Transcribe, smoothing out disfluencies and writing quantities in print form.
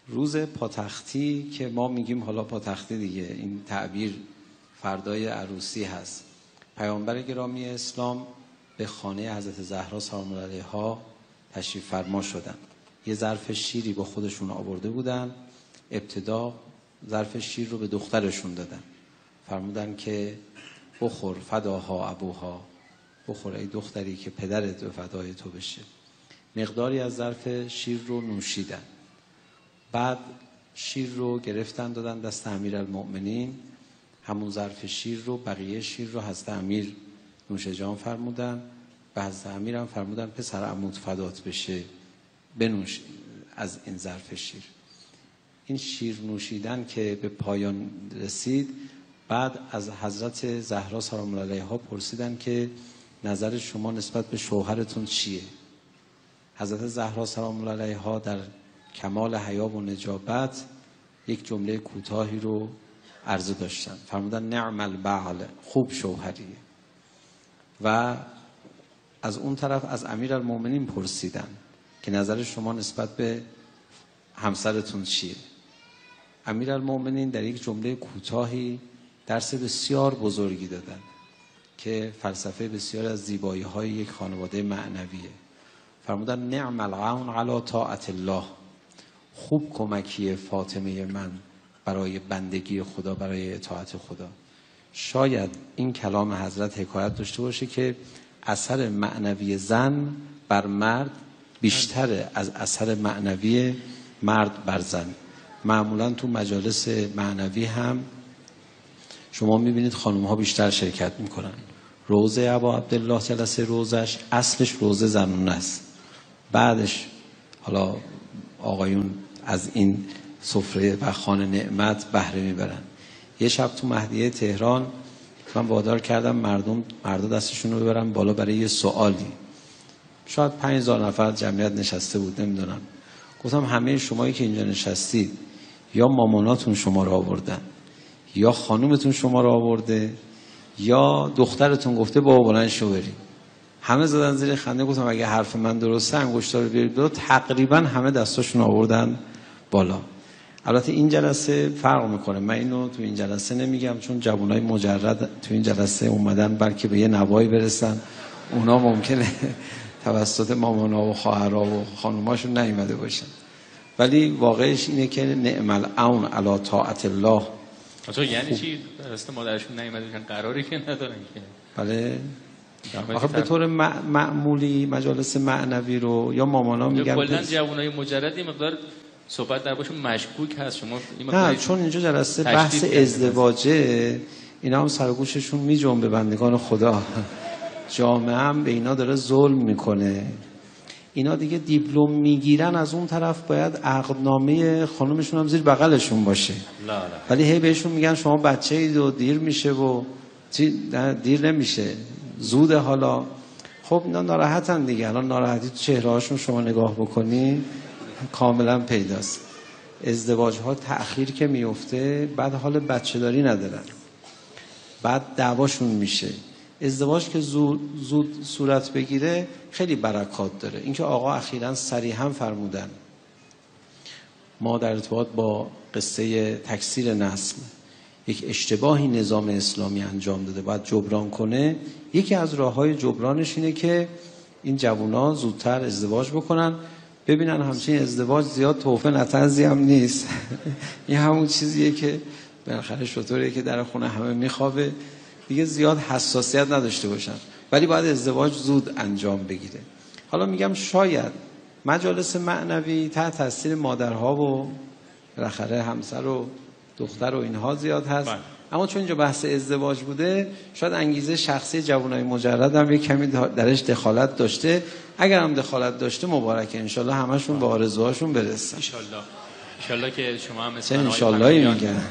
روز پاتختی که ما میگیم حالا پاتختی دیگه، این تعبیر فردای عروسی هست. پیامبر گرامی اسلام به خانه حضرت زهرا سلام الله علیها تشریف فرما شدن. یه ظرف شیری با خودشون آورده بودن. ابتدا ظرف شیر رو به دخترشون دادن، فرمودن که بخور فداها ابوها، بخور ای دختری که پدرت به فدای تو بشه. مقداری از ظرف شیر رو نوشیدن. بعد شیر رو گرفتن دادن دست امیرالمؤمنین. همون ظرف شیر رو، بقیه شیر رو حضرت امیر نوش جان فرمودن. به حضرت امیر هم فرمودن پسر عموت فدات بشه، بنوش از این ظرف شیر. این شیر نوشیدن که به پایان رسید، بعد از حضرت زهرا سلام الله علیها پرسیدن که نظر شما نسبت به شوهرتون چیه؟ حضرت زهرا سلام الله علیها در کمال حیا و نجابت یک جمله کوتاهی رو عرضه داشتن، فرمودن نعم البعل، خوب شوهریه. و از اون طرف از امیرالمؤمنین پرسیدن که نظر شما نسبت به همسرتون چیه؟ امیرالمؤمنین در یک جمله کوتاهی درس بسیار بزرگی دادن که فلسفه بسیار از زیبایی های یک خانواده معنویه. فرمودن نعم العون علی طاعت الله، خوب کمکی فاطمه من برای بندگی خدا، برای اطاعت خدا. شاید این کلام حضرت حکایت داشته باشه که اثر معنوی زن بر مرد بیشتر از اثر معنوی مرد بر زن. معمولا تو مجالس معنوی هم شما میبینید خانم ها بیشتر شرکت میکنن. روضه ابا عبدالله جلسه روزش اصلش روضه زنونه است، بعدش حالا آقایون از این سفره و خانه نعمت بهره میبرن. یه شب تو مهدیه تهران من وادار کردم مردا دستشون رو ببرن بالا برای یه سوالی. شاید 5000 نفر جمعیت نشسته بود، نمیدونم. گفتم همه شمایی که اینجا نشستید یا ماماناتون شما رو آوردن، یا خانومتون شما رو آورده، یا دخترتون گفته بابا بلند شو بریم. همه زدن زیر خنده. گفتم اگه حرف من درسته انگشتا رو بیارید بالا. تقریبا همه دستاشون آوردن بالا. البته این جلسه فرق میکنه، من اینو تو این جلسه نمیگم چون جوانای مجرد تو این جلسه اومدن بلکه به یه نوایی برسن، اونا ممکنه توسط مامانا و خواهرها و خانوماشون نیامده باشن. ولی واقعش اینه که نعم العون علی طاعت الله. یعنی چی؟ درسته مادرشون نیامده باشن، قراری که ندارن که. بله. آخه به طور معمولی مجالس معنوی رو یا مامانا میگن کلا جوانای مجرد یه مقدار صحبت درباشون مشکوک هست. شما نه، چون اینجا جلسه بحث ازدواجه، اینا هم سرگوششون میجنبه بندگان خدا. جامعه هم به اینا داره ظلم میکنه. اینا دیگه دیپلم میگیرن، از اون طرف باید عقدنامه خانومشون هم زیر بغلشون باشه. ولی هی بهشون میگن شما بچه اید و دیر میشه و دیر نمیشه، زوده. حالا خب اینا ناراحتن دیگه. الان ناراحتی تو چهره هاشون شما نگاه بکنی کاملا پیداست. ازدواج ها تأخیر که میفته، بعد حال بچه داری ندارن، بعد دعواشون میشه. ازدواج که زود صورت بگیره خیلی برکات داره. اینکه آقا اخیراً صریحاً فرمودن ما در ارتباط با قصه تکثیر نسل یک اشتباهی نظام اسلامی انجام داده، باید جبران کنه. یکی از راه‌های جبرانش اینه که این جوونا زودتر ازدواج بکنن. ببینن همچین ازدواج زیاد توفه نتنزی هم نیست. این همون چیزیه که بالاخره شطوریه که در خونه همه میخوابه دیگه، زیاد حساسیت نداشته باشن. ولی باید ازدواج زود انجام بگیره. حالا میگم شاید مجالس معنوی تحت تاثیر مادرها و بالاخره همسر و دختر و اینها زیاد هست. اما چون اینجا بحث ازدواج بوده، شاید انگیزه شخصی جوانای مجرد هم یک کمی درش دخالت داشته. اگر هم دخالت داشته مبارکه، انشالله همشون به آرزوهاشون برسن. انشالله که شما هم مثل انشالله میگن.